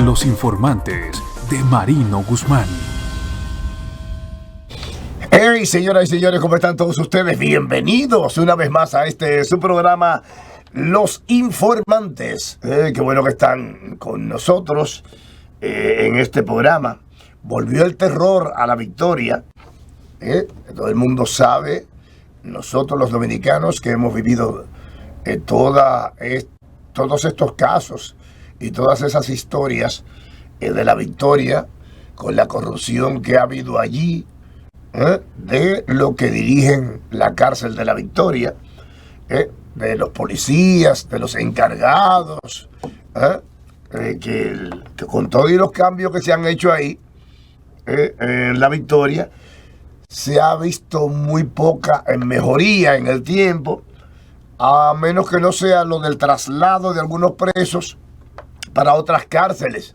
Los informantes de Marino Guzmán. Hey, señoras y señores, ¿cómo están todos ustedes? Bienvenidos una vez más a su programa, Los Informantes. Qué bueno que están con nosotros en este programa. Volvió el terror a la Victoria. Todo el mundo sabe, nosotros los dominicanos que hemos vivido todos estos casos y todas esas historias de la Victoria, con la corrupción que ha habido allí, de lo que dirigen la cárcel de la Victoria, de los policías, de los encargados, que con todos los cambios que se han hecho ahí en la Victoria, se ha visto muy poca mejoría en el tiempo, a menos que no sea lo del traslado de algunos presos para otras cárceles,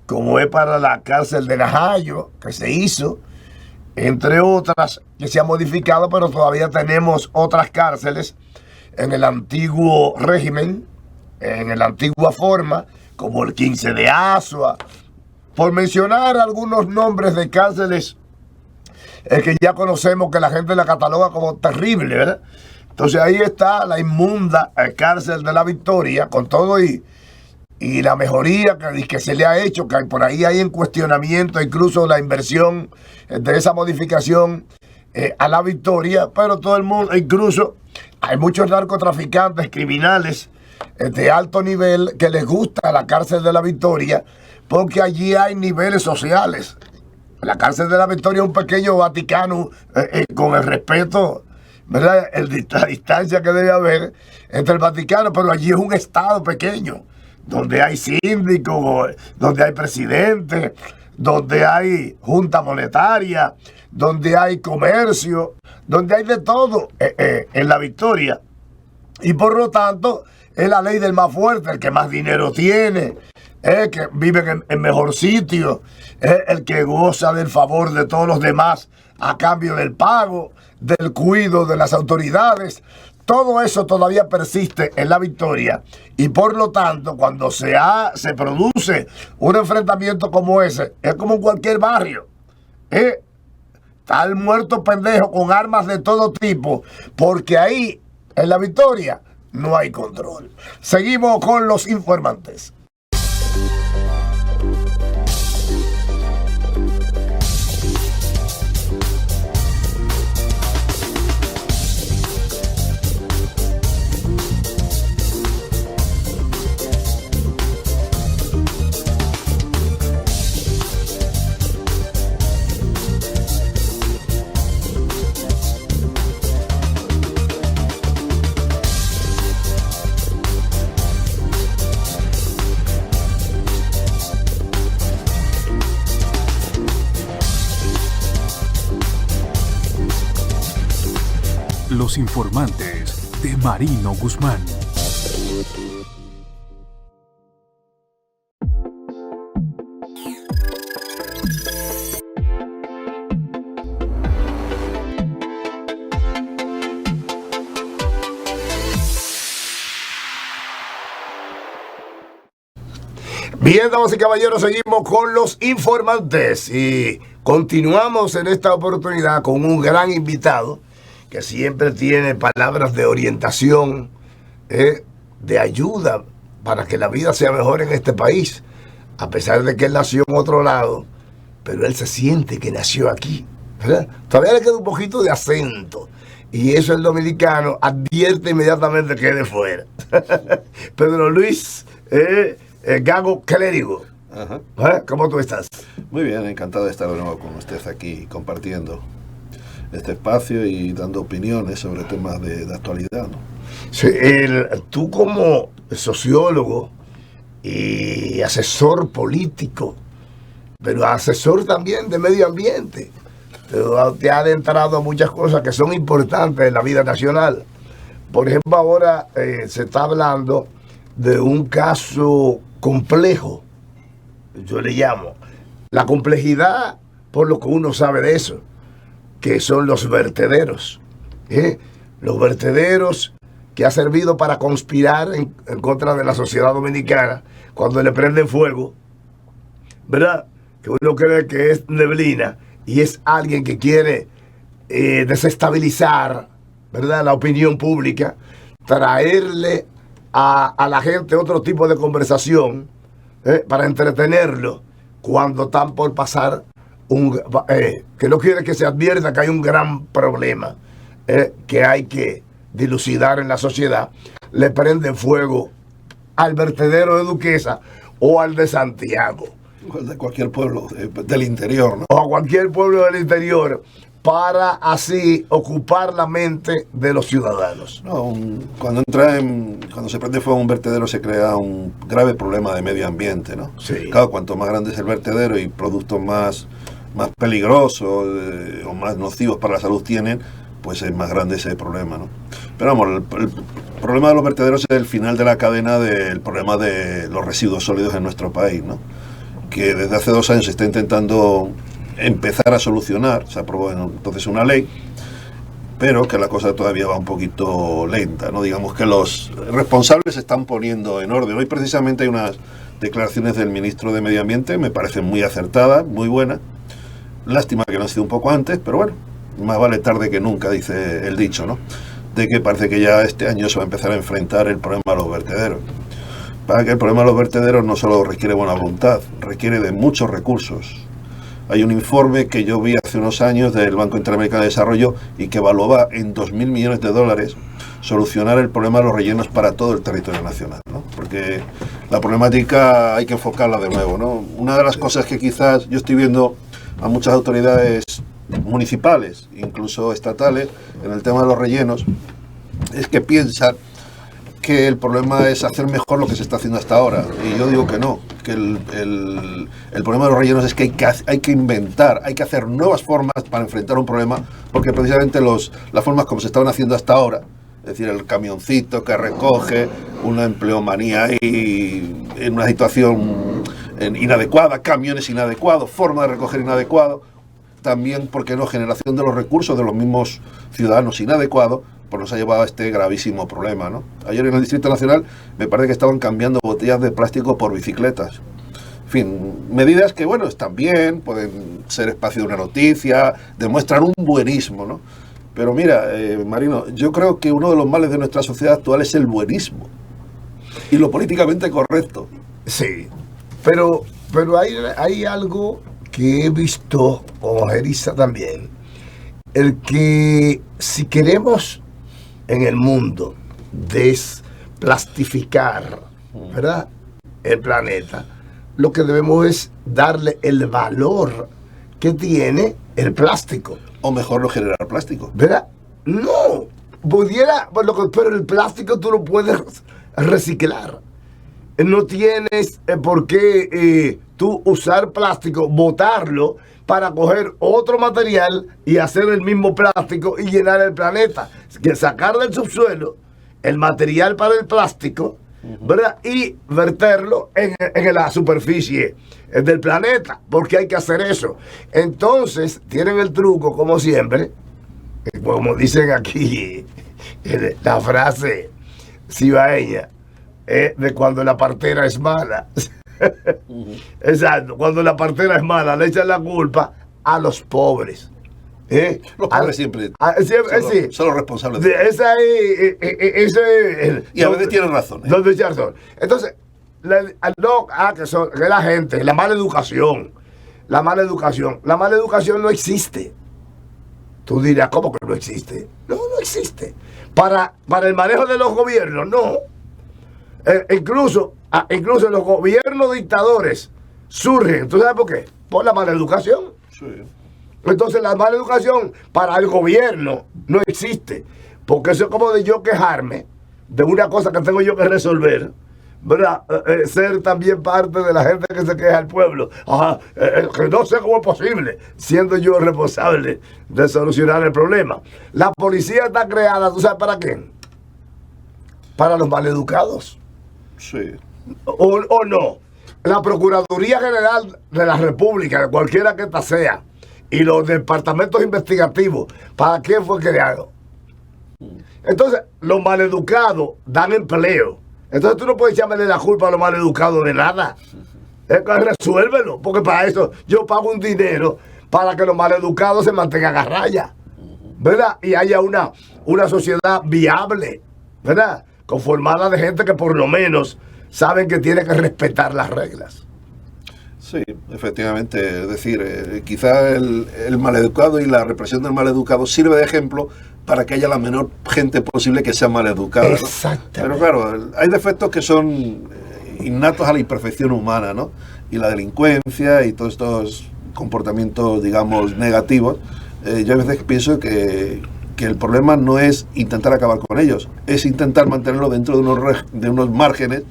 como es para la cárcel de Najayo, que se hizo, entre otras que se ha modificado, pero todavía tenemos otras cárceles en el antiguo régimen, en la antigua forma, como el 15 de Asua, por mencionar algunos nombres de cárceles que ya conocemos, que la gente la cataloga como terrible, ¿verdad? Entonces ahí está la inmunda cárcel de la Victoria, con todo y la mejoría que se le ha hecho, que por ahí hay en cuestionamiento incluso la inversión de esa modificación a la Victoria, pero todo el mundo, incluso hay muchos narcotraficantes, criminales de alto nivel que les gusta la cárcel de la Victoria, porque allí hay niveles sociales. La cárcel de la Victoria es un pequeño Vaticano, con el respeto, ¿verdad?, la distancia que debe haber entre el Vaticano, pero allí es un estado pequeño, donde hay síndicos, donde hay presidente, donde hay junta monetaria, donde hay comercio, donde hay de todo en la Victoria. Y por lo tanto, es la ley del más fuerte, el que más dinero tiene, que vive en mejor sitio, el que goza del favor de todos los demás a cambio del pago, del cuidado de las autoridades. Todo eso todavía persiste en la Victoria, y por lo tanto, cuando se produce un enfrentamiento como ese, es como en cualquier barrio. Está el muerto pendejo con armas de todo tipo, porque ahí, en la Victoria, no hay control. Seguimos con los informantes. Los informantes de Marino Guzmán. Bien, damas y caballeros, seguimos con los informantes y continuamos en esta oportunidad con un gran invitado que siempre tiene palabras de orientación, de ayuda para que la vida sea mejor en este país, a pesar de que él nació en otro lado, pero él se siente que nació aquí, ¿verdad? Todavía le queda un poquito de acento, y eso el dominicano advierte inmediatamente que es de fuera. Pedro Luis Gago Clérigo. ¿Cómo tú estás? Muy bien, encantado de estar de nuevo con usted aquí compartiendo este espacio y dando opiniones sobre temas de actualidad, ¿no? Sí, tú como sociólogo y asesor político, pero asesor también de medio ambiente, te ha adentrado a muchas cosas que son importantes en la vida nacional. Por ejemplo, ahora se está hablando de un caso complejo, yo le llamo, la complejidad por lo que uno sabe de eso, que son los vertederos. Los vertederos que ha servido para conspirar en contra de la sociedad dominicana, cuando le prenden fuego ¿verdad? Que uno cree que es neblina y es alguien que quiere desestabilizar, ¿verdad?, la opinión pública, traerle a la gente otro tipo de conversación para entretenerlo cuando están por pasar que no quiere que se advierta que hay un gran problema que hay que dilucidar en la sociedad. Le prenden fuego al vertedero de Duquesa o al de Santiago. O de cualquier pueblo del interior, ¿no? O a cualquier pueblo del interior, para así ocupar la mente de los ciudadanos. No, cuando se prende fuego un vertedero se crea un grave problema de medio ambiente, ¿no? Sí. Claro, cuanto más grande es el vertedero y productos más peligrosos o más nocivos para la salud tienen, pues es más grande ese problema, ¿no? Pero vamos, el problema de los vertederos es el final de la cadena del problema de los residuos sólidos en nuestro país, ¿no? Que desde hace 2 años se está intentando empezar a solucionar. Se aprobó entonces una ley, pero que la cosa todavía va un poquito lenta, ¿no? Digamos que los responsables se están poniendo en orden. Hoy precisamente hay unas declaraciones del ministro de Medio Ambiente, me parecen muy acertadas, muy buenas. Lástima que no han sido un poco antes, pero bueno, más vale tarde que nunca, dice el dicho, ¿no? De que parece que ya este año se va a empezar a enfrentar el problema de los vertederos. Para que el problema de los vertederos no solo requiere buena voluntad, requiere de muchos recursos. Hay un informe que yo vi hace unos años del Banco Interamericano de Desarrollo y que evaluaba en 2.000 millones de dólares solucionar el problema de los rellenos para todo el territorio nacional, ¿no? Porque la problemática hay que enfocarla de nuevo, ¿no? Una de las cosas que quizás yo estoy viendo a muchas autoridades municipales, incluso estatales, en el tema de los rellenos, es que piensan que el problema es hacer mejor lo que se está haciendo hasta ahora. Y yo digo que no, que el problema de los rellenos es que hay que inventar, hay que hacer nuevas formas para enfrentar un problema, porque precisamente las formas como se estaban haciendo hasta ahora, es decir, el camioncito que recoge, una empleomanía y en una situación inadecuada, camiones inadecuados, forma de recoger inadecuado, también, ¿por qué no?, generación de los recursos de los mismos ciudadanos inadecuados, pues nos ha llevado a este gravísimo problema, ¿no? Ayer en el Distrito Nacional me parece que estaban cambiando botellas de plástico por bicicletas. En fin, medidas que, bueno, están bien, pueden ser espacio de una noticia, demuestran un buenismo, ¿no? Pero mira, Marino, yo creo que uno de los males de nuestra sociedad actual es el buenismo y lo políticamente correcto. Sí, pero hay algo que he visto con Jerisa también, el que si queremos en el mundo desplastificar, ¿verdad?, el planeta, lo que debemos es darle el valor que tiene el plástico. O mejor, no generar plástico. ¿Verdad? No, pero el plástico tú lo puedes reciclar. No tienes por qué tú usar plástico, botarlo para coger otro material y hacer el mismo plástico y llenar el planeta. Que sacar del subsuelo el material para el plástico, ¿verdad?, y verterlo en la superficie del planeta, porque hay que hacer eso. Entonces, tienen el truco, como siempre, como dicen aquí, la frase cibaeña, de cuando la partera es mala. Exacto, cuando la partera es mala, le echan la culpa a los pobres. Los pobres siempre son los responsables de esa y a veces tienen razón. Entonces, que la gente, la mala educación. La mala educación no existe. Tú dirás, ¿cómo que no existe? No existe. Para el manejo de los gobiernos, no. Incluso los gobiernos dictadores surgen, ¿tú sabes por qué? Por la mala educación. Sí. Entonces la mala educación para el gobierno no existe, porque eso es como de yo quejarme de una cosa que tengo yo que resolver, ¿verdad? Ser también parte de la gente que se queja al pueblo. Que no sé cómo es posible, siendo yo responsable de solucionar el problema. La policía está creada, ¿tú sabes para qué? Para los maleducados. Sí. O no. La Procuraduría General de la República, de cualquiera que esta sea, y los departamentos investigativos, ¿para qué fue creado? Entonces, los maleducados dan empleo. Entonces tú no puedes echarle la culpa a los maleducados de nada. Resuélvelo, porque para eso yo pago un dinero para que los maleducados se mantengan a raya, ¿verdad? Y haya una sociedad viable, ¿verdad? Conformada de gente que por lo menos saben que tiene que respetar las reglas. Sí, efectivamente. Es decir, quizá el maleducado y la represión del maleducado sirve de ejemplo para que haya la menor gente posible que sea maleducada, ¿no? Exactamente. Pero claro, hay defectos que son innatos a la imperfección humana, ¿no? Y la delincuencia y todos estos comportamientos, digamos, negativos. Yo a veces pienso que el problema no es intentar acabar con ellos, es intentar mantenerlo dentro de unos márgenes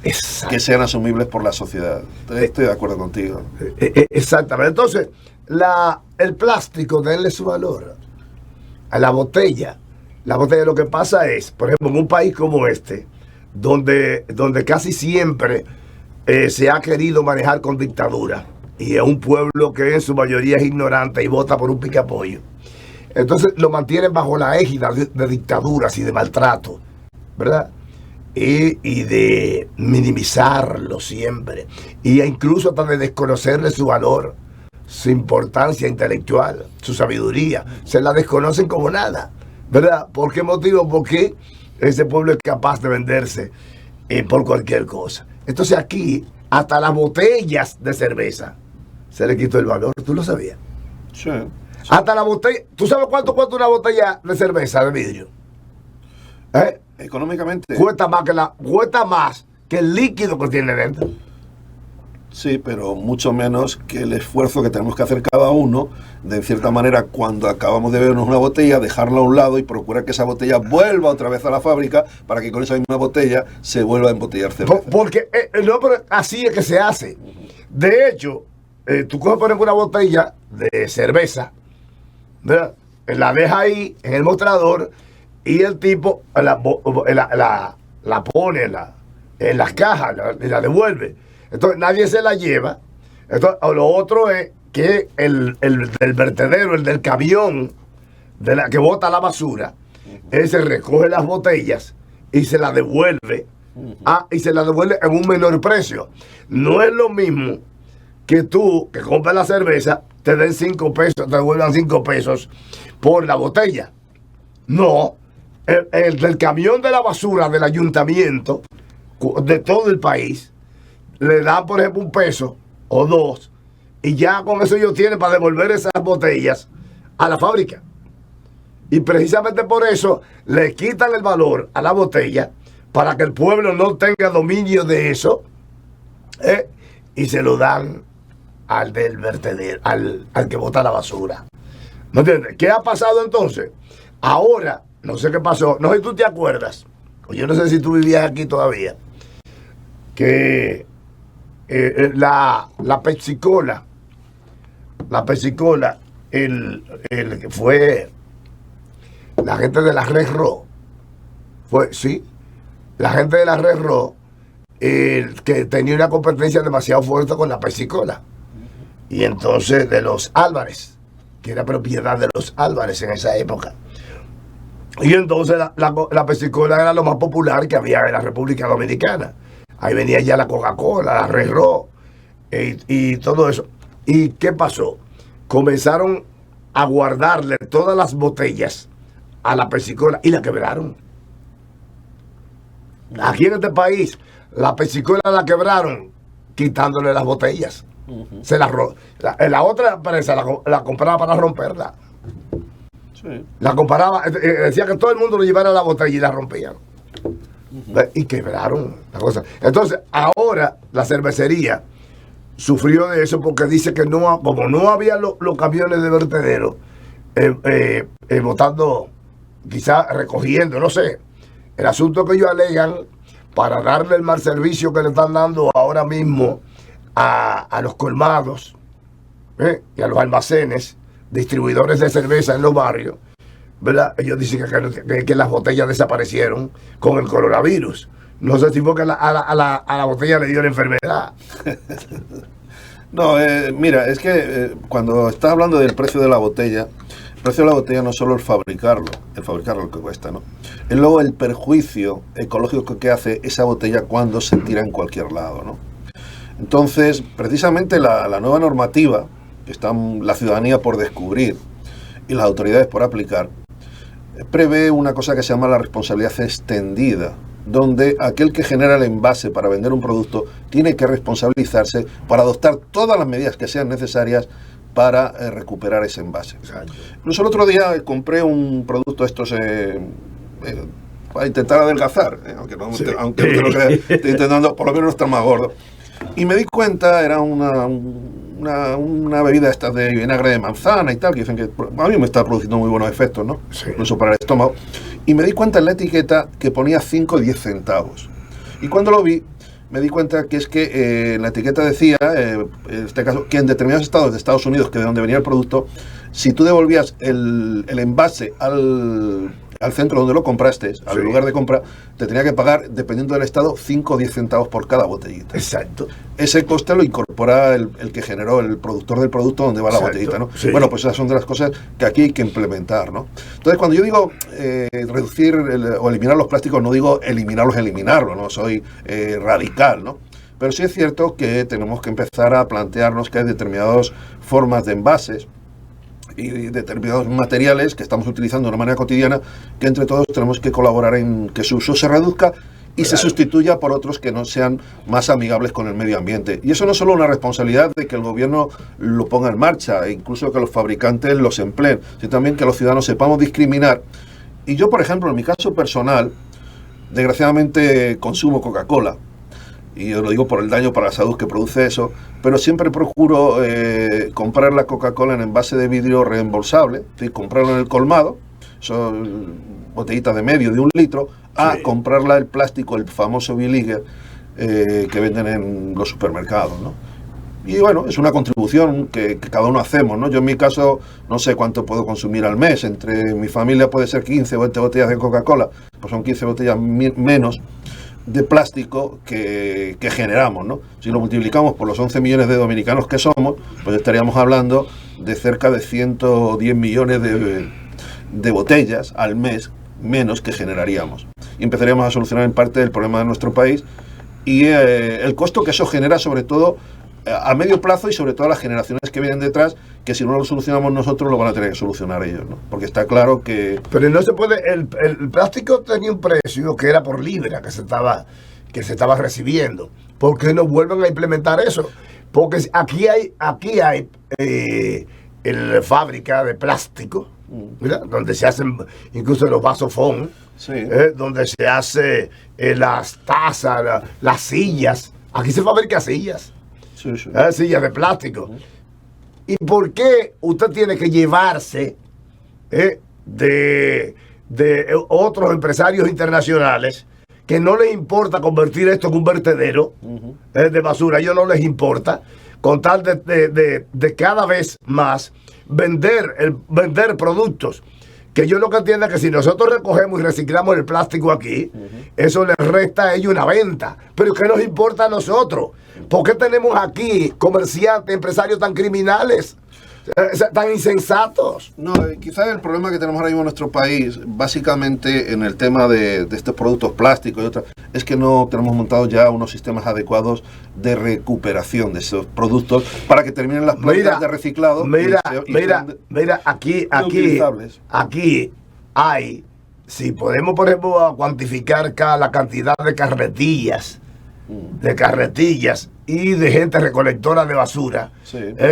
que sean asumibles por la sociedad. Estoy de acuerdo contigo. Exactamente. Entonces, el plástico, denle su valor a la botella. La botella, lo que pasa es, por ejemplo, en un país como este, donde casi siempre se ha querido manejar con dictadura, y es un pueblo que en su mayoría es ignorante y vota por un picapollo. Entonces lo mantienen bajo la égida de dictaduras y de maltrato, ¿verdad? Y de minimizarlo siempre, y incluso hasta de desconocerle su valor, su importancia intelectual, su sabiduría. Se la desconocen como nada, ¿verdad? ¿Por qué motivo? Porque ese pueblo es capaz de venderse por cualquier cosa. Entonces aquí, hasta las botellas de cerveza se le quitó el valor. ¿Tú lo sabías? Sí. Hasta la botella. ¿Tú sabes cuánto cuesta una botella de cerveza de vidrio? Económicamente. Cuesta más que el líquido que tiene dentro. Sí, pero mucho menos que el esfuerzo que tenemos que hacer cada uno de, en cierta manera, cuando acabamos de bebernos una botella, dejarla a un lado y procurar que esa botella vuelva otra vez a la fábrica para que con esa misma botella se vuelva a embotellar cerveza. Porque no, pero así es que se hace. De hecho, tú coges, por ejemplo, una botella de cerveza, ¿verdad? La deja ahí en el mostrador y el tipo la pone en las cajas y la devuelve. Entonces nadie se la lleva. Entonces, lo otro es que el vertedero, el del camión que bota la basura, él se recoge las botellas y se las devuelve. Y se las devuelve en un menor precio. No es lo mismo que tú, que compras la cerveza, te den 5 pesos, te devuelvan 5 pesos por la botella. No, el del camión de la basura del ayuntamiento de todo el país le dan, por ejemplo, 1 peso o 2, y ya con eso ellos tienen para devolver esas botellas a la fábrica. Y precisamente por eso le quitan el valor a la botella, para que el pueblo no tenga dominio de eso, y se lo dan al del vertedero, al que bota la basura. ¿Me entiendes? ¿Qué ha pasado entonces? Ahora, no sé qué pasó, no sé si tú te acuerdas, o yo no sé si tú vivías aquí todavía, que la Pepsi-Cola, el que fue la gente de la Red Rojo, la gente de la Red Rojo, que tenía una competencia demasiado fuerte con la Pepsi-Cola. Y entonces de los Álvarez, que era propiedad de los Álvarez en esa época. Y entonces la Pepsi-Cola era lo más popular que había en la República Dominicana. Ahí venía ya la Coca-Cola, la Red Rojo y todo eso. ¿Y qué pasó? Comenzaron a guardarle todas las botellas a la Pepsi-Cola y la quebraron. Aquí en este país, la Pepsi-Cola la quebraron quitándole las botellas. Se la otra empresa la compraba para romperla. Sí. La comparaba, decía que todo el mundo le llevara la botella y la rompían. Y quebraron la cosa. Entonces, ahora la cervecería sufrió de eso porque dice que como no había los camiones de vertedero botando, quizás recogiendo, no sé. El asunto que ellos alegan, para darle el mal servicio que le están dando ahora mismo a los colmados y a los almacenes, distribuidores de cerveza en los barrios, ¿verdad? Ellos dicen que las botellas desaparecieron con el coronavirus. No sé si fue que a la botella le dio la enfermedad. No, mira, es que cuando estás hablando del precio de la botella, el precio de la botella no es solo el fabricarlo lo que cuesta, ¿no? Es luego el perjuicio ecológico que hace esa botella cuando se tira en cualquier lado, ¿no? Entonces, precisamente la nueva normativa que está la ciudadanía por descubrir y las autoridades por aplicar, prevé una cosa que se llama la responsabilidad extendida, donde aquel que genera el envase para vender un producto tiene que responsabilizarse para adoptar todas las medidas que sean necesarias para recuperar ese envase. Exacto. Incluso el otro día compré un producto estos para intentar adelgazar, aunque no te lo crea, estoy intentando por lo menos no estar más gordo. Y me di cuenta, era una bebida esta de vinagre de manzana y tal, que dicen que a mí me está produciendo muy buenos efectos, ¿no? Sí. Incluso para el estómago. Y me di cuenta en la etiqueta que ponía 5 y 10 centavos. Y cuando lo vi, me di cuenta que es que en la etiqueta decía, en este caso, que en determinados estados de Estados Unidos, que de donde venía el producto, si tú devolvías el envase al centro donde lo compraste, al lugar de compra, te tenía que pagar, dependiendo del estado, 5 o 10 centavos por cada botellita. Exacto. Ese coste lo incorpora el que generó el productor del producto donde va la botellita, ¿no? Sí. Bueno, pues esas son de las cosas que aquí hay que implementar, ¿no? Entonces, cuando yo digo reducir o eliminar los plásticos, no digo eliminarlo, no soy radical, ¿no? Pero sí es cierto que tenemos que empezar a plantearnos que hay determinadas formas de envases y determinados materiales que estamos utilizando de una manera cotidiana, que entre todos tenemos que colaborar en que su uso se reduzca y se sustituya por otros que no sean más amigables con el medio ambiente. Y eso no es solo una responsabilidad de que el gobierno lo ponga en marcha, e incluso que los fabricantes los empleen, sino también que los ciudadanos sepamos discriminar. Y yo, por ejemplo, en mi caso personal, desgraciadamente consumo Coca-Cola, y yo lo digo por el daño para la salud que produce eso, pero siempre procuro comprar la Coca-Cola en envase de vidrio reembolsable, es decir, comprarlo en el colmado, son botellitas de medio de 1 litro, a comprarla el plástico, el famoso Biliger, que venden en los supermercados, ¿no? Y bueno, es una contribución que cada uno hacemos, ¿no? Yo en mi caso no sé cuánto puedo consumir al mes, entre mi familia puede ser 15 o 20 botellas de Coca-Cola, pues son 15 botellas menos de plástico que generamos, ¿no? Si lo multiplicamos por los 11 millones de dominicanos que somos, pues estaríamos hablando de cerca de 110 millones de botellas al mes menos que generaríamos. Y empezaríamos a solucionar en parte el problema de nuestro país y el costo que eso genera, sobre todo a medio plazo, y sobre todo a las generaciones que vienen detrás, que si no lo solucionamos nosotros lo van a tener que solucionar ellos, ¿no? Porque está claro que... Pero no se puede, el plástico tenía un precio que era por libra que se estaba recibiendo. ¿Por qué no vuelven a implementar eso? Porque aquí hay fábrica de plástico, ¿verdad? Donde se hacen incluso los vasos FON, donde se hace las tazas, las sillas. Aquí se fabrican sillas. Sillas de plástico. ¿Y por qué usted tiene que llevarse de otros empresarios internacionales que no les importa convertir esto en un vertedero de basura? A ellos no les importa, con tal de cada vez más vender productos. Que yo lo que entiendo es que si nosotros recogemos y reciclamos el plástico aquí, eso les resta a ellos una venta. Pero ¿qué nos importa a nosotros? ¿Por qué tenemos aquí comerciantes, empresarios tan criminales, tan insensatos? No, quizás el problema que tenemos ahora mismo en nuestro país, básicamente en el tema de estos productos plásticos y otras, es que no tenemos montados ya unos sistemas adecuados de recuperación de esos productos para que terminen las plantas de reciclado. Mira, aquí hay, si podemos, por ejemplo, cuantificar acá la cantidad de carretillas y de gente recolectora de basura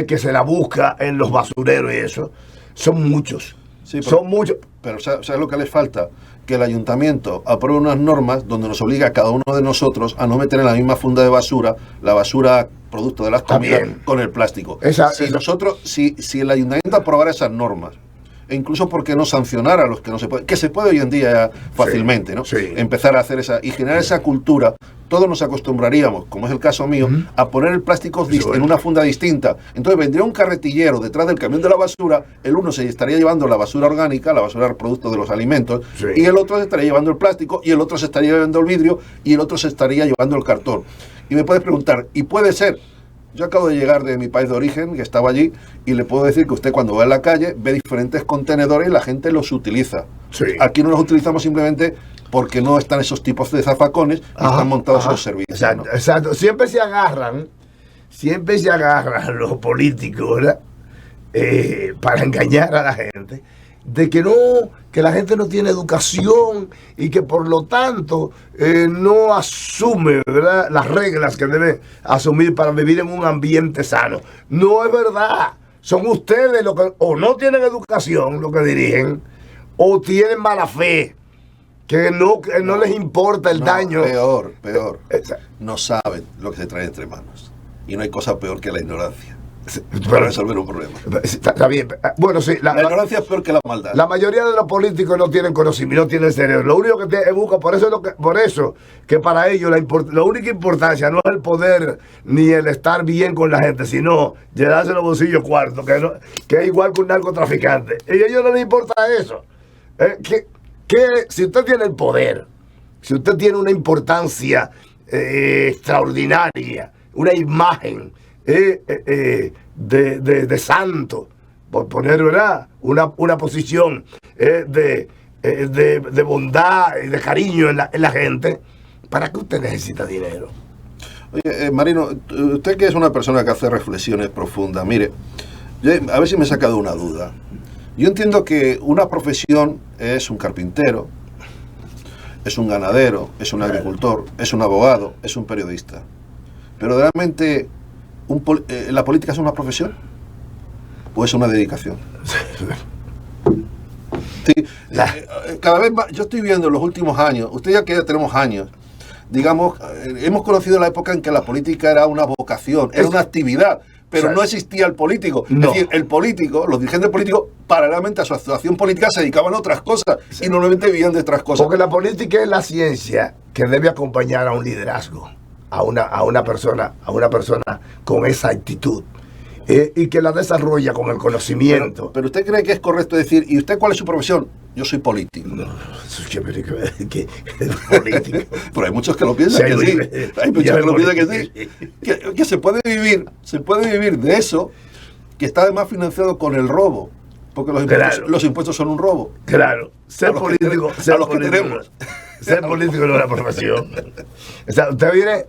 que se la busca en los basureros y eso, son muchos. Son muchos. Pero ¿sabes lo que les falta? Que el ayuntamiento apruebe unas normas donde nos obliga a cada uno de nosotros a no meter en la misma funda de basura la basura producto de las comidas con el plástico. Si el ayuntamiento aprobara esas normas, e incluso porque no sancionar a los que no se puede, que se puede hoy en día fácilmente, ¿no? Empezar a hacer y generar esa cultura, todos nos acostumbraríamos, como es el caso mío, a poner el plástico en una funda distinta. Entonces vendría un carretillero detrás del camión de la basura, el uno se estaría llevando la basura orgánica, la basura producto de los alimentos, y el otro se estaría llevando el plástico, y el otro se estaría llevando el vidrio, y el otro se estaría llevando el cartón. Y me puedes preguntar, ¿y puede ser? Yo acabo de llegar de mi país de origen, que estaba allí, y le puedo decir que usted cuando va a la calle ve diferentes contenedores y la gente los utiliza. Aquí no los utilizamos simplemente porque no están esos tipos de zafacones y están montados esos servicios. Exacto. Siempre se agarran siempre se agarran los políticos, ¿verdad? Para engañar a la gente, de que no, que la gente no tiene educación y que por lo tanto no asume, ¿verdad?, las reglas que debe asumir para vivir en un ambiente sano. No es verdad. Son ustedes los que o no tienen educación, lo que dirigen, o tienen mala fe, que no les importa el daño. Peor. No saben lo que se trae entre manos. Y no hay cosa peor que la ignorancia para resolver un problema. Está bien. Bueno, sí. La ignorancia es peor que la maldad. La mayoría de los políticos no tienen conocimiento, no tienen cerebro. Lo único que buscan, por eso que para ellos la única importancia no es el poder ni el estar bien con la gente, sino llenarse los bolsillos cuartos, que es igual que un narcotraficante. Y a ellos no les importa eso. Que si usted tiene el poder, si usted tiene una importancia extraordinaria, una imagen de santo, por poner, ¿verdad?, una posición de bondad y de cariño en la gente, ¿para qué usted necesita dinero? Oye, Marino, usted que es una persona que hace reflexiones profundas, mire, a ver si me he sacado una duda. Yo entiendo que una profesión es un carpintero, es un ganadero, es un agricultor, es un abogado, es un periodista. Pero realmente, ¿la política es una profesión? ¿O es una dedicación? Sí, cada vez más, yo estoy viendo en los últimos años, usted ya que ya tenemos años, digamos, hemos conocido la época en que la política era una vocación, era una actividad, pero no existía el político. No. Es decir, el político, los dirigentes políticos, paralelamente a su actuación política, se dedicaban a otras cosas y normalmente vivían de otras cosas. Porque la política es la ciencia que debe acompañar a un liderazgo, a una persona con esa actitud. Y que la desarrolla con el conocimiento. Pero usted cree que es correcto decir, ¿y usted cuál es su profesión? Yo soy político. No, ¿qué político? Pero hay muchos que lo piensan que sí. Hay muchos que lo piensan que sí. Que se puede vivir de eso, que está además financiado con el robo. Porque los impuestos son un robo. Claro. Ser político. Ser político no es una profesión. O sea, usted viene,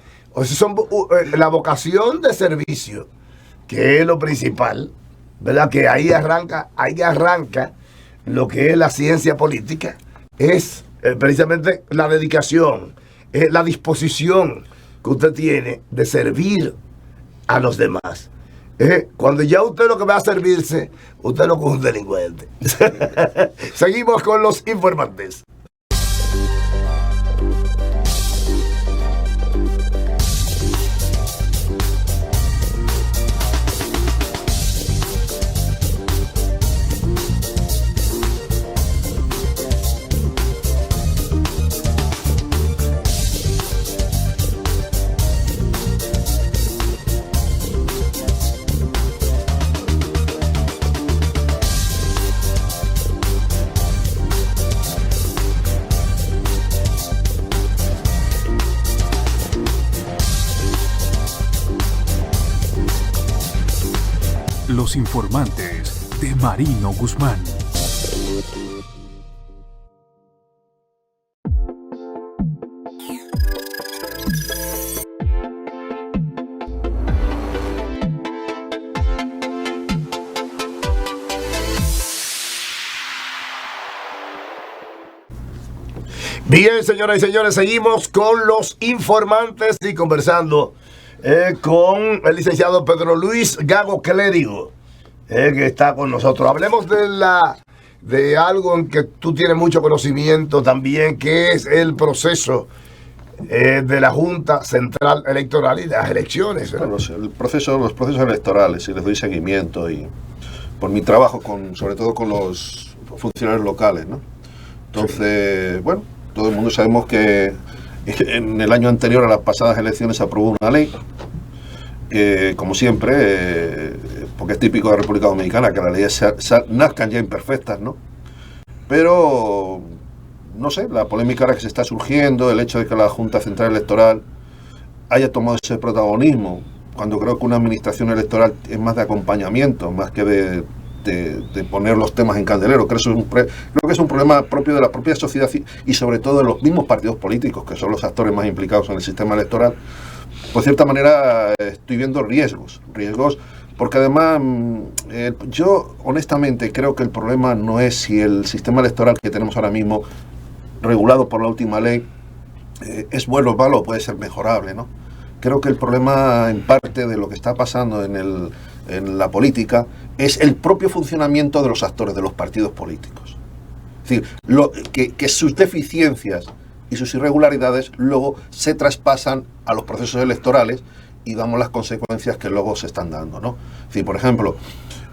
la vocación de servicio, que es lo principal, ¿verdad? Que ahí arranca lo que es la ciencia política, es precisamente la dedicación, la disposición que usted tiene de servir a los demás. Cuando ya usted lo que va a servirse, usted lo coge un delincuente. Seguimos con los informantes. Los informantes de Marino Guzmán. Bien, señoras y señores, seguimos con los informantes y conversando con el licenciado Pedro Luis Gago Clérigo, que está con nosotros. Hablemos de algo en que tú tienes mucho conocimiento también, que es el proceso de la Junta Central Electoral y de las elecciones. Claro, los procesos electorales, y les doy seguimiento, y por mi trabajo sobre todo con los funcionarios locales, ¿no? Entonces, sí. Bueno, todo el mundo sabemos que en el año anterior a las pasadas elecciones se aprobó una ley que, como siempre, porque es típico de la República Dominicana, que las leyes nazcan ya imperfectas, ¿no? Pero, no sé, la polémica ahora que se está surgiendo, el hecho de que la Junta Central Electoral haya tomado ese protagonismo, cuando creo que una administración electoral es más de acompañamiento, más que de poner los temas en candelero. Creo que es un problema propio de la propia sociedad y sobre todo de los mismos partidos políticos, que son los actores más implicados en el sistema electoral. por cierta manera estoy viendo riesgos, porque además yo honestamente creo que el problema no es si el sistema electoral que tenemos ahora mismo, regulado por la última ley, es bueno o malo o puede ser mejorable, ¿no? Creo que el problema, en parte, de lo que está pasando en la política es el propio funcionamiento de los actores, de los partidos políticos. Es decir, que sus deficiencias y sus irregularidades luego se traspasan a los procesos electorales y damos las consecuencias que luego se están dando, ¿no? Es decir, por ejemplo,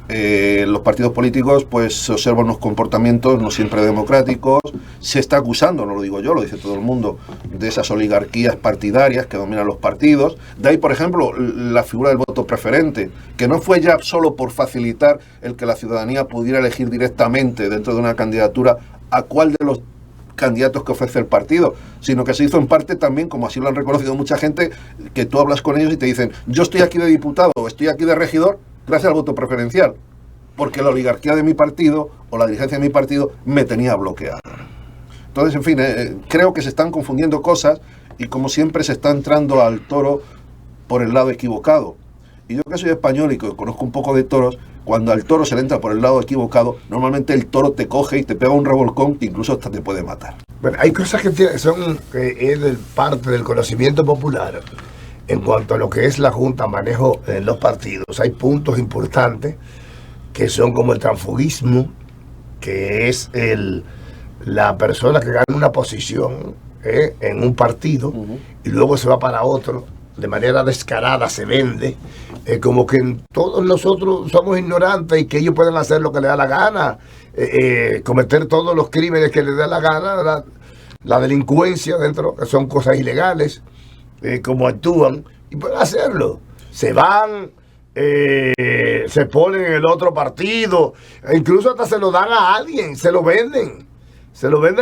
los partidos políticos pues se observan unos comportamientos no siempre democráticos, se está acusando, no lo digo yo, lo dice todo el mundo, de esas oligarquías partidarias que dominan los partidos. De ahí, por ejemplo, la figura del voto preferente, que no fue ya solo por facilitar el que la ciudadanía pudiera elegir directamente dentro de una candidatura a cuál de los candidatos que ofrece el partido, sino que se hizo en parte también, como así lo han reconocido mucha gente, que tú hablas con ellos y te dicen, yo estoy aquí de diputado o estoy aquí de regidor gracias al voto preferencial, porque la oligarquía de mi partido o la dirigencia de mi partido me tenía bloqueado. Entonces, en fin, creo que se están confundiendo cosas y, como siempre, se está entrando al toro por el lado equivocado. Y yo, que soy español y que conozco un poco de toros, cuando al toro se le entra por el lado equivocado, normalmente el toro te coge y te pega un revolcón que incluso hasta te puede matar. Bueno, hay cosas que son parte del conocimiento popular. En cuanto a lo que es la Junta, manejo en los partidos, hay puntos importantes que son como el transfugismo, que es la persona que gana una posición en un partido y luego se va para otro, de manera descarada se vende, como que todos nosotros somos ignorantes y que ellos pueden hacer lo que les da la gana, cometer todos los crímenes que les da la gana, la delincuencia dentro, que son cosas ilegales. Como actúan y pueden hacerlo, se van, se ponen en el otro partido, incluso hasta se lo dan a alguien, se lo venden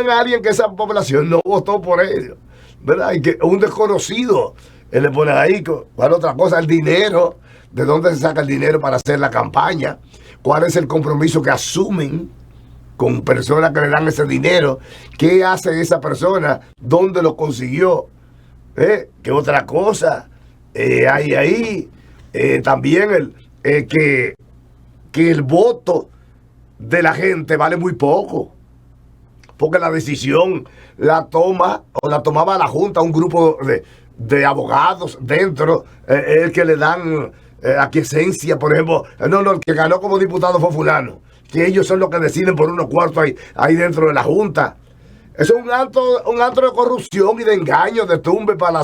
a alguien que esa población no votó por ellos, ¿verdad? Y que un desconocido le pone ahí. ¿Cuál otra cosa? El dinero, ¿de dónde se saca el dinero para hacer la campaña? ¿Cuál es el compromiso que asumen con personas que le dan ese dinero? ¿Qué hace esa persona? ¿Dónde lo consiguió? ¿Qué otra cosa hay ahí? También que el voto de la gente vale muy poco, porque la decisión la tomaba la Junta, un grupo de abogados dentro, el que le dan aquiescencia, por ejemplo, el que ganó como diputado fue fulano, que ellos son los que deciden por unos cuartos ahí dentro de la Junta. Eso es un acto de corrupción y de engaño, de tumbe para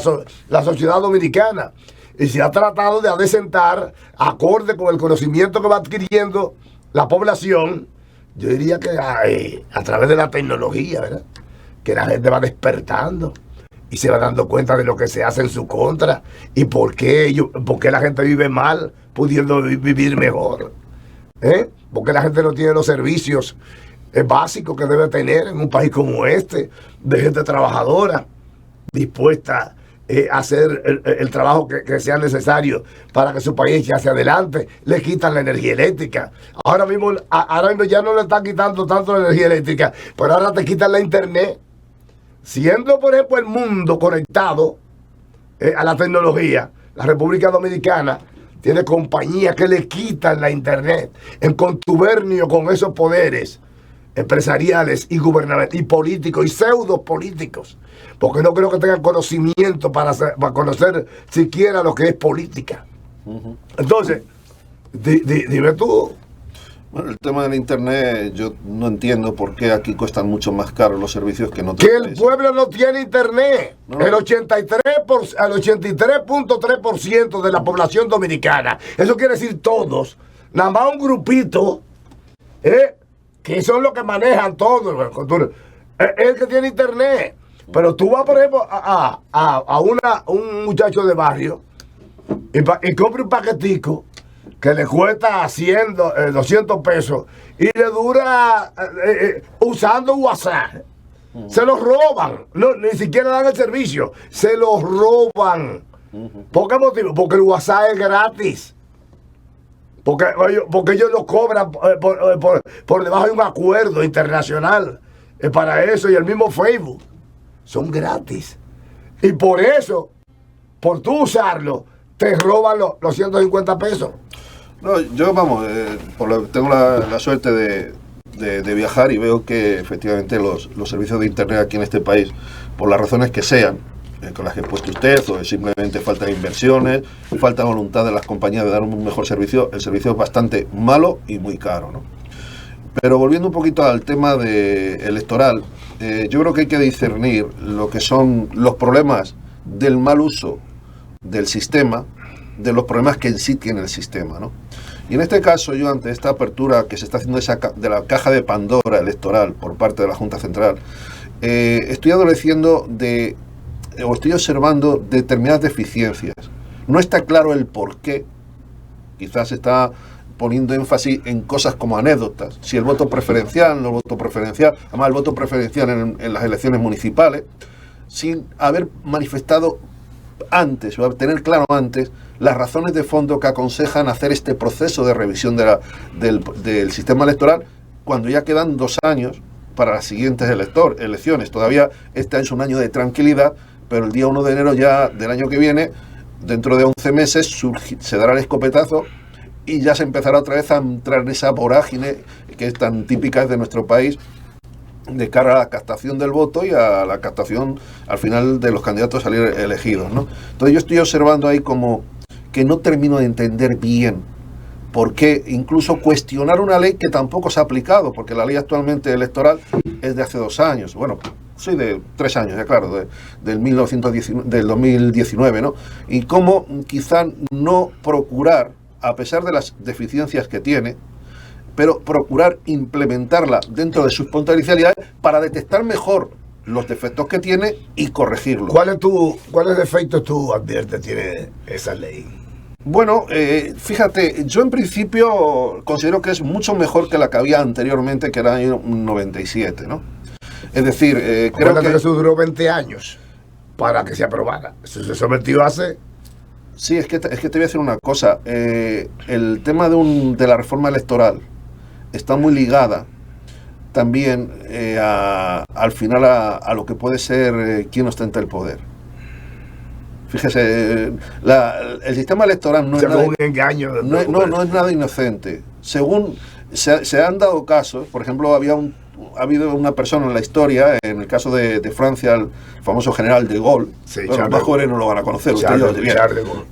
la sociedad dominicana. Y se ha tratado de adecentar, acorde con el conocimiento que va adquiriendo la población, yo diría que a través de la tecnología, ¿verdad? Que la gente va despertando y se va dando cuenta de lo que se hace en su contra y por qué la gente vive mal, pudiendo vivir mejor. Porque la gente no tiene los servicios básico que debe tener en un país como este, de gente trabajadora, dispuesta a hacer el trabajo que sea necesario para que su país eche hacia adelante. Le quitan la energía eléctrica. Ahora mismo ya no le están quitando tanto la energía eléctrica, pero ahora te quitan la internet. Siendo, por ejemplo, el mundo conectado a la tecnología, la República Dominicana tiene compañías que le quitan la internet en contubernio con esos poderes empresariales y gubernamentales y políticos y pseudo políticos, porque no creo que tengan conocimiento para conocer siquiera lo que es política. Entonces, dime tú. Bueno, el tema del internet, yo no entiendo por qué aquí cuestan mucho más caros los servicios que en otros países. Que el pueblo no tiene internet. No. El 83.3% de la población dominicana, eso quiere decir todos, nada más un grupito, que son los que manejan todo, el que tiene internet. Pero tú vas, por ejemplo, a un muchacho de barrio y compra un paquetico que le cuesta 200 pesos y le dura usando WhatsApp. Se los roban, ni siquiera dan el servicio, se los roban. ¿Por qué motivo? Porque el WhatsApp es gratis. Porque ellos lo cobran por debajo de un acuerdo internacional para eso, y el mismo Facebook son gratis. Y por eso por tú usarlo, te roban los 150 pesos. No, yo, vamos, tengo la suerte de viajar y veo que efectivamente los servicios de Internet aquí en este país, por las razones que sean, con las que ha puesto usted, o simplemente falta de inversiones, falta voluntad de las compañías de dar un mejor servicio, el servicio es bastante malo y muy caro, ¿no? Pero volviendo un poquito al tema electoral, yo creo que hay que discernir lo que son los problemas del mal uso del sistema, de los problemas que en sí tiene el sistema, ¿no? Y en este caso, yo ante esta apertura que se está haciendo de la caja de Pandora electoral por parte de la Junta Central, estoy adoleciendo o estoy observando determinadas deficiencias. No está claro el por qué. Quizás se está poniendo énfasis en cosas como anécdotas. Si el voto preferencial, no el voto preferencial, además el voto preferencial en las elecciones municipales, sin haber manifestado antes, o tener claro antes, las razones de fondo que aconsejan hacer este proceso de revisión del sistema electoral, cuando ya quedan 2 años para las siguientes elecciones. Todavía este año es un año de tranquilidad, pero el día 1 de enero ya del año que viene, dentro de 11 meses, se dará el escopetazo y ya se empezará otra vez a entrar en esa vorágine que es tan típica de nuestro país, de cara a la captación del voto y a la captación al final de los candidatos a salir elegidos, ¿no? Entonces yo estoy observando ahí como que no termino de entender bien por qué incluso cuestionar una ley que tampoco se ha aplicado, porque la ley actualmente electoral es de hace 2 años, bueno, sí, de 3 años, ya claro, del 2019, ¿no? Y cómo quizá no procurar, a pesar de las deficiencias que tiene, pero procurar implementarla dentro de sus potencialidades para detectar mejor los defectos que tiene y corregirlos. ¿Cuáles defectos tú adviertes tiene esa ley? Bueno, fíjate, yo en principio considero que es mucho mejor que la que había anteriormente, que era el año 97, ¿no? Es decir, creo que eso duró 20 años para que se aprobara. Eso se sometió hace... Sí, es que te voy a decir una cosa. El tema de la reforma electoral está muy ligada también al final a lo que puede ser quien ostenta el poder. Fíjese, el sistema electoral no es nada, un engaño. No es nada inocente. Según se han dado casos, por ejemplo, ha habido una persona en la historia, en el caso de Francia, el famoso general de Gaulle, sí, los más jóvenes no lo van a conocer,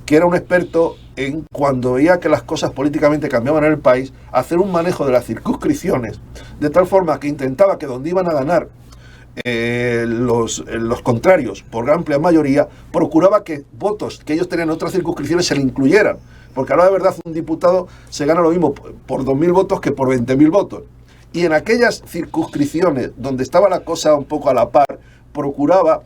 que era un experto en, cuando veía que las cosas políticamente cambiaban en el país, hacer un manejo de las circunscripciones, de tal forma que intentaba que donde iban a ganar los contrarios por amplia mayoría, procuraba que votos que ellos tenían en otras circunscripciones se le incluyeran, porque ahora de verdad un diputado se gana lo mismo por 2.000 votos que por 20.000 votos. Y en aquellas circunscripciones donde estaba la cosa un poco a la par, procuraba,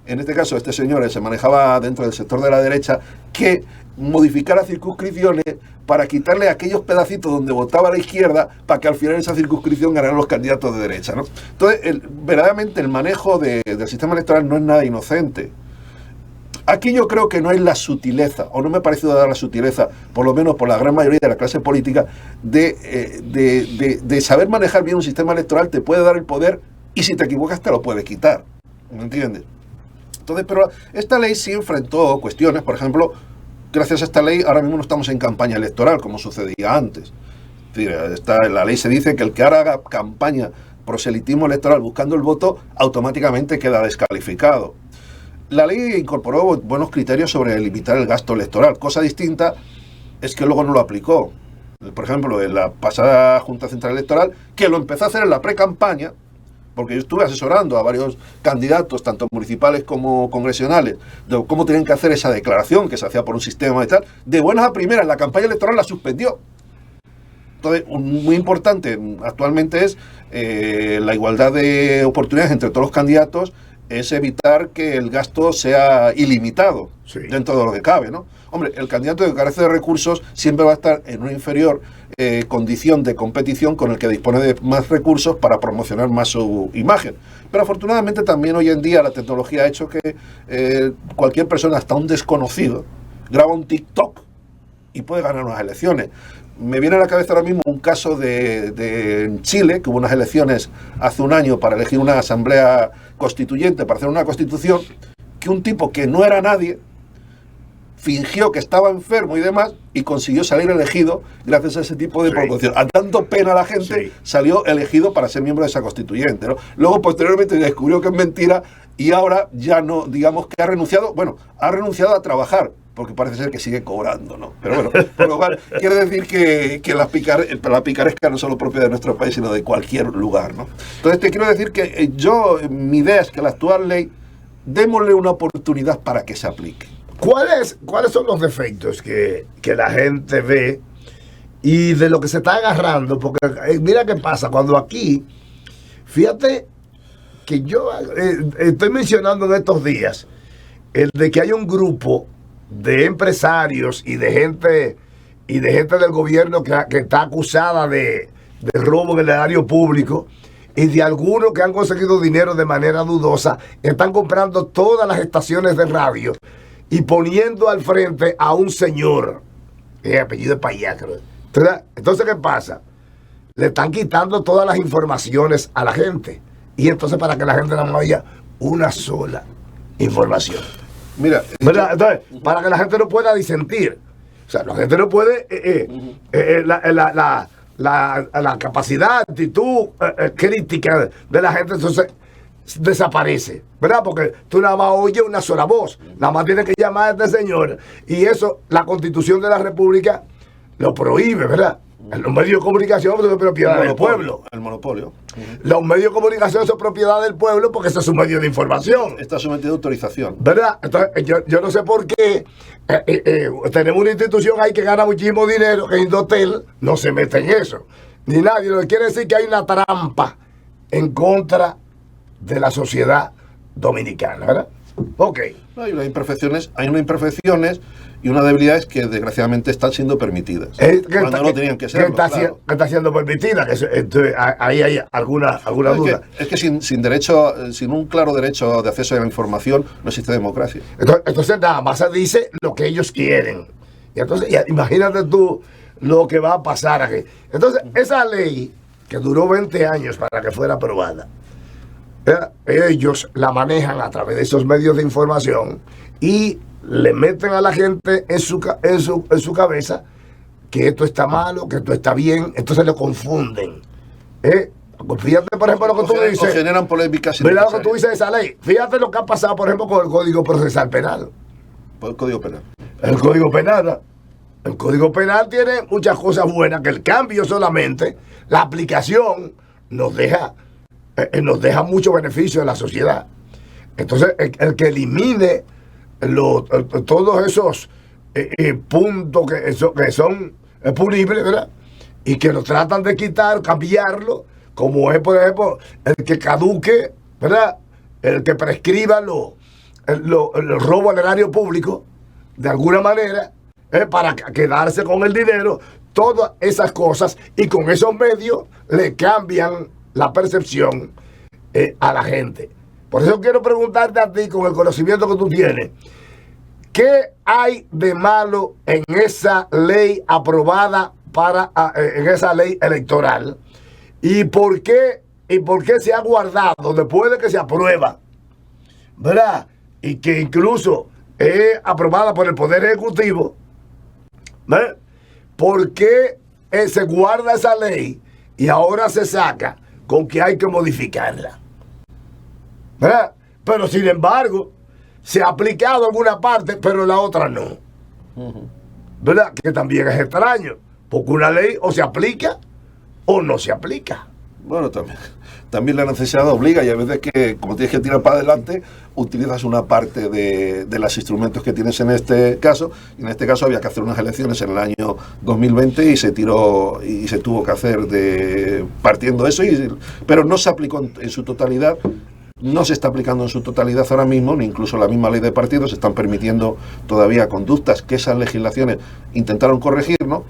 en este caso este señor se manejaba dentro del sector de la derecha, que modificara circunscripciones para quitarle aquellos pedacitos donde votaba la izquierda, para que al final en esa circunscripción ganaran los candidatos de derecha, ¿no? Entonces, verdaderamente el manejo del sistema electoral no es nada inocente. Aquí yo creo que no hay la sutileza, o no me ha parecido dar la sutileza, por lo menos por la gran mayoría de la clase política, de saber manejar bien un sistema electoral. Te puede dar el poder y si te equivocas te lo puede quitar, ¿me entiendes? Entonces, pero esta ley sí enfrentó cuestiones. Por ejemplo, gracias a esta ley ahora mismo no estamos en campaña electoral como sucedía antes. Es decir, la ley se dice que el que haga campaña, proselitismo electoral buscando el voto, automáticamente queda descalificado. La ley incorporó buenos criterios sobre limitar el gasto electoral. Cosa distinta es que luego no lo aplicó. Por ejemplo, en la pasada Junta Central Electoral, que lo empezó a hacer en la pre-campaña, porque yo estuve asesorando a varios candidatos, tanto municipales como congresionales, de cómo tenían que hacer esa declaración que se hacía por un sistema y tal. De buenas a primeras, la campaña electoral la suspendió. Entonces, muy importante actualmente es la igualdad de oportunidades entre todos los candidatos, es evitar que el gasto sea ilimitado, sí, dentro de lo que cabe, ¿no? Hombre, el candidato que carece de recursos siempre va a estar en una inferior condición de competición con el que dispone de más recursos para promocionar más su imagen. Pero afortunadamente también hoy en día la tecnología ha hecho que cualquier persona, hasta un desconocido, graba un TikTok y puede ganar unas elecciones. Me viene a la cabeza ahora mismo un caso en Chile, que hubo unas elecciones hace un año para elegir una asamblea constituyente, para hacer una constitución, que un tipo que no era nadie fingió que estaba enfermo y demás y consiguió salir elegido gracias a ese tipo de provocación. A tanto pena a la gente, salió elegido para ser miembro de esa constituyente, ¿no? Luego, posteriormente, descubrió que es mentira y ahora ya no, digamos que ha renunciado a trabajar, porque parece ser que sigue cobrando, ¿no? Pero bueno, por lo cual quiere decir que la picaresca no es solo propia de nuestro país, sino de cualquier lugar, ¿no? Entonces te quiero decir que mi idea es que la actual ley, démosle una oportunidad para que se aplique. ¿Cuáles son los defectos que la gente ve y de lo que se está agarrando? Porque mira qué pasa, cuando aquí, fíjate que yo estoy mencionando en estos días el de que hay un grupo de empresarios y de gente del gobierno que está acusada de robo en el erario público, y de algunos que han conseguido dinero de manera dudosa, están comprando todas las estaciones de radio y poniendo al frente a un señor, apellido de Payá, creo. Entonces, ¿qué pasa? Le están quitando todas las informaciones a la gente. Y entonces, para que la gente no haya una sola información. Mira, entonces, para que la gente no pueda disentir. O sea, la gente no puede... la capacidad, actitud crítica de la gente, entonces desaparece, ¿verdad? Porque tú nada más oyes una sola voz, nada más tienes que llamar a este señor, y eso la Constitución de la República lo prohíbe, ¿verdad? Los medios de comunicación son propiedad del pueblo. El monopolio. Los medios de comunicación son propiedad del pueblo porque ese es un medio de información. Está sometido a autorización. ¿Verdad? Entonces, yo no sé por qué tenemos una institución ahí que gana muchísimo dinero, que Indotel no se mete en eso. Ni nadie. Lo que quiere decir que hay una trampa en contra de la sociedad dominicana, ¿verdad? Ok. Hay unas imperfecciones y unas debilidades que desgraciadamente están siendo permitidas. Cuando no tenían que ser. Que está siendo permitida. Ahí hay alguna duda. Es que sin un claro derecho de acceso a la información no existe democracia. Entonces nada más se dice lo que ellos quieren. Y entonces imagínate tú lo que va a pasar aquí. Entonces esa ley que duró 20 años para que fuera aprobada, ellos la manejan a través de esos medios de información y le meten a la gente en su cabeza que esto está malo, que esto está bien, entonces lo confunden. Fíjate, por ejemplo, lo que tú dices. Generan polémicas. Mira lo que tú dices de esa ley. Fíjate lo que ha pasado, por ejemplo, con el Código Procesal Penal. El Código Penal. El Código Penal tiene muchas cosas buenas, que el cambio solamente, la aplicación nos deja mucho beneficio en la sociedad. Entonces, el que elimine todos esos puntos que son punibles, ¿verdad? Y que lo tratan de quitar, cambiarlo, como es, por ejemplo, el que caduque, ¿verdad? El que prescriba el robo al erario público, de alguna manera, para quedarse con el dinero, todas esas cosas, y con esos medios le cambian la percepción a la gente. Por eso quiero preguntarte a ti, con el conocimiento que tú tienes, ¿qué hay de malo en esa ley aprobada en esa ley electoral? ¿Y por qué se ha guardado después de que se aprueba, ¿verdad? Y que incluso es aprobada por el Poder Ejecutivo, ¿verdad? ¿Por qué se guarda esa ley y ahora se saca con que hay que modificarla? ¿Verdad? Pero sin embargo, se ha aplicado en alguna parte, pero en la otra no. ¿Verdad? Que también es extraño, porque una ley o se aplica o no se aplica. Bueno, también la necesidad obliga, y a veces que, como tienes que tirar para adelante, utilizas una parte de los instrumentos que tienes en este caso. Y en este caso había que hacer unas elecciones en el año 2020 y se tuvo que hacer partiendo eso, pero no se aplicó en su totalidad. No se está aplicando en su totalidad ahora mismo, ni incluso la misma ley de partidos. Se están permitiendo todavía conductas que esas legislaciones intentaron corregir, ¿no?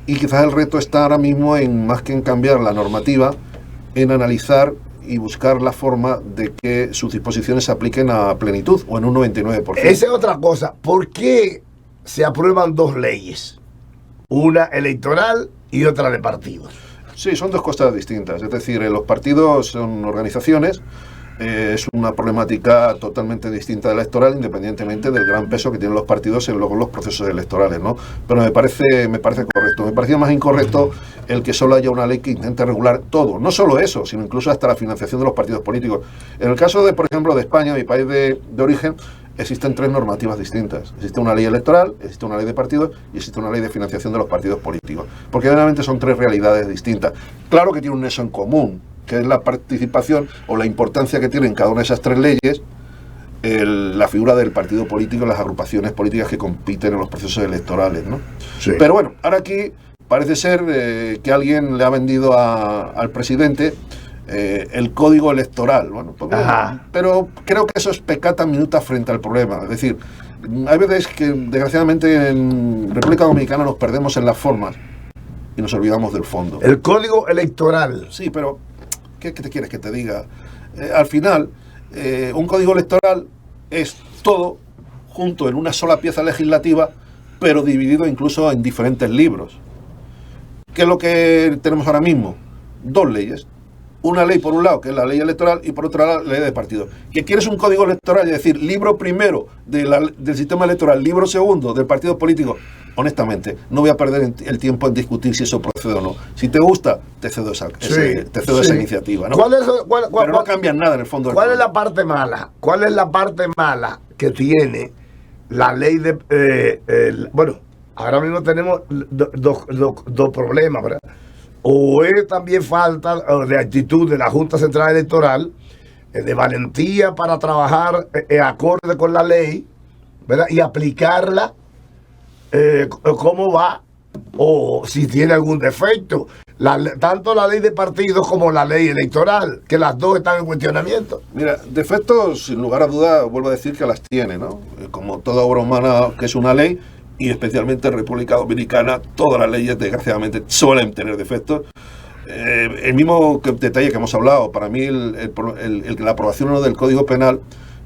Y quizás el reto está ahora mismo más que en cambiar la normativa, en analizar y buscar la forma de que sus disposiciones se apliquen a plenitud o en un 99%. Esa es otra cosa. ¿Por qué se aprueban dos leyes? Una electoral y otra de partidos. Sí, son dos cosas distintas. Es decir, los partidos son organizaciones es una problemática totalmente distinta de la electoral, independientemente del gran peso que tienen los partidos en luego los procesos electorales, ¿no? Pero me parece correcto. Me parecía más incorrecto el que solo haya una ley que intente regular todo. No solo eso, sino incluso hasta la financiación de los partidos políticos. En el caso de, por ejemplo, de España, mi país de origen, existen 3 normativas distintas. Existe una ley electoral, existe una ley de partidos y existe una ley de financiación de los partidos políticos. Porque realmente son 3 realidades distintas. Claro que tiene un nexo en común, que es la participación o la importancia que tienen cada una de esas 3 leyes, la figura del partido político y las agrupaciones políticas que compiten en los procesos electorales, ¿no? Sí. Pero bueno, ahora aquí parece ser que alguien le ha vendido al presidente el código electoral. Bueno, pero creo que eso es peccata minuta frente al problema. Es decir, hay veces que desgraciadamente en República Dominicana nos perdemos en las formas y nos olvidamos del fondo. El código electoral. Sí, pero ¿qué te quieres que te diga? Al final, un código electoral es todo junto en una sola pieza legislativa, pero dividido incluso en diferentes libros. ¿Qué es lo que tenemos ahora mismo? 2 leyes. Una ley por un lado, que es la ley electoral, y por otro lado, la ley de partidos. ¿Que quieres un código electoral? Es decir, libro primero del sistema electoral, libro segundo del partido político. Honestamente, no voy a perder el tiempo en discutir si eso procede o no. Si te gusta, te cedo esa iniciativa, ¿no? Pero no cambian nada en el fondo. ¿Cuál es la parte mala? ¿Cuál es la parte mala que tiene la ley de... bueno, ahora mismo tenemos dos problemas, ¿verdad? O es también falta de actitud de la Junta Central Electoral, de valentía para trabajar acorde con la ley, ¿verdad? Y aplicarla cómo va, o si tiene algún defecto. Tanto la ley de partidos como la ley electoral, que las dos están en cuestionamiento. Mira, defectos, sin lugar a duda, vuelvo a decir que las tiene, ¿no? Como toda obra humana que es una ley, y especialmente en República Dominicana, todas las leyes, desgraciadamente, suelen tener defectos. El mismo detalle que hemos hablado, para mí la aprobación o no del Código Penal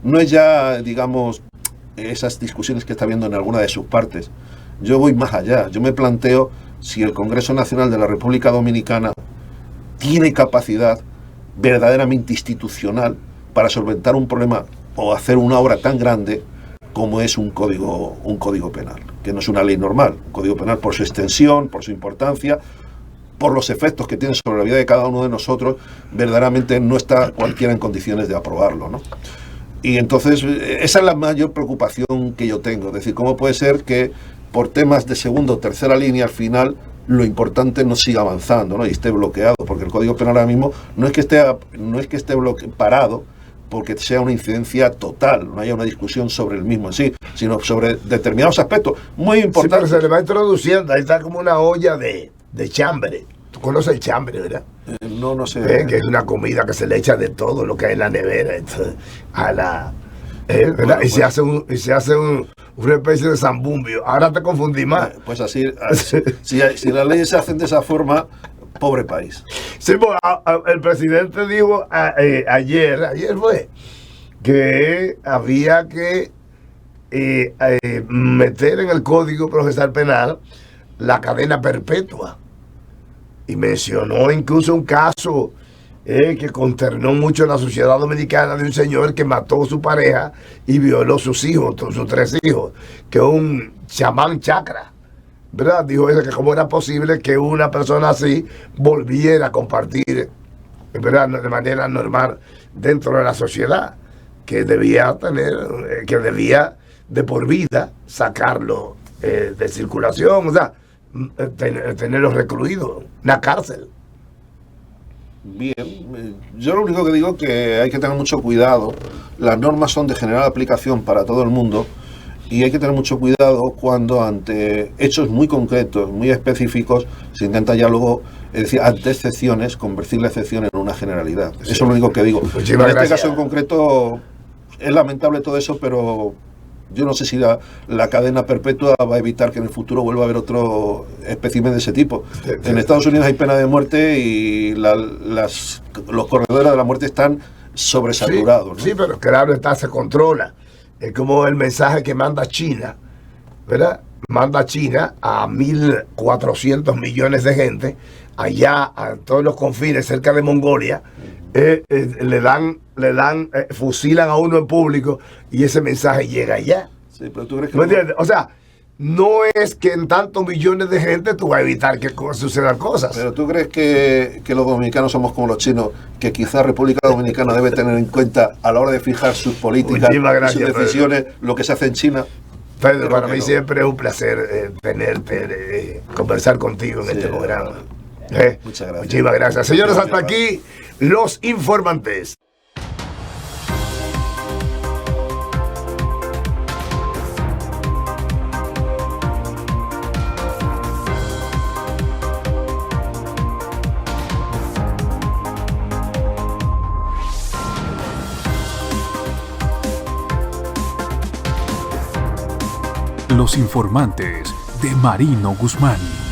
no es ya, digamos, esas discusiones que está habiendo en alguna de sus partes. Yo voy más allá. Yo me planteo si el Congreso Nacional de la República Dominicana tiene capacidad verdaderamente institucional para solventar un problema o hacer una obra tan grande como es un código penal, que no es una ley normal. Un código penal, por su extensión, por su importancia, por los efectos que tiene sobre la vida de cada uno de nosotros, verdaderamente no está cualquiera en condiciones de aprobarlo, ¿no? Y entonces esa es la mayor preocupación que yo tengo. Es decir, ¿cómo puede ser que por temas de segunda o tercera línea al final lo importante no siga avanzando, ¿no? Y esté bloqueado? Porque el Código Penal ahora mismo no es que esté parado porque sea una incidencia total, no haya una discusión sobre el mismo en sí, sino sobre determinados aspectos muy importantes. Sí, pero se le va introduciendo, ahí está como una olla de chambre. Tú conoces el chambre, ¿verdad? No sé. Que es una comida que se le echa de todo lo que hay en la nevera. Entonces, ¿verdad? Bueno, se hace una especie de zambumbio. Ahora te confundí más. Pues así si las leyes se hacen de esa forma, pobre país. Sí, pues, el presidente dijo ayer fue que había que meter en el Código Procesal Penal la cadena perpetua. Y mencionó incluso un caso que consternó mucho a la sociedad dominicana, de un señor que mató a su pareja y violó sus hijos, sus 3 hijos, que es un chamán chakra, ¿verdad? Dijo eso, que cómo era posible que una persona así volviera a compartir, ¿verdad?, de manera normal dentro de la sociedad, que debía de por vida sacarlo de circulación, o sea, tenerlo recluido, una cárcel. Bien, yo lo único que digo es que hay que tener mucho cuidado. Las normas son de general aplicación para todo el mundo y hay que tener mucho cuidado cuando ante hechos muy concretos, muy específicos, se intenta ya luego, es decir, ante excepciones, convertir la excepción en una generalidad. Sí. Eso es lo único que digo. Muchísimas en este gracias. caso en concreto es lamentable todo eso, pero yo no sé si la cadena perpetua va a evitar que en el futuro vuelva a haber otro espécimen de ese tipo. Sí. En Estados Unidos hay pena de muerte y los corredores de la muerte están sobresaturados, sí, ¿no? Sí, pero claro está, se controla. Es como el mensaje que manda China, ¿verdad? Manda China a 1.400 millones de gente allá a todos los confines cerca de Mongolia. Le dan le dan, fusilan a uno en público y ese mensaje llega allá. Sí, pero tú crees que ¿Me entiendes? O sea, no es que en tantos millones de gente tú vas a evitar que sucedan cosas. Pero tú crees que los dominicanos somos como los chinos, que quizás República Dominicana debe tener en cuenta a la hora de fijar sus políticas Muchísimas y gracias, sus decisiones lo que se hace en China. Pedro, para que mí no. siempre es un placer tenerte, conversar contigo en Sí, este programa. Muchas gracias. Muchísimas gracias. Señores, hasta aquí los informantes. Los informantes de Marino Guzmán.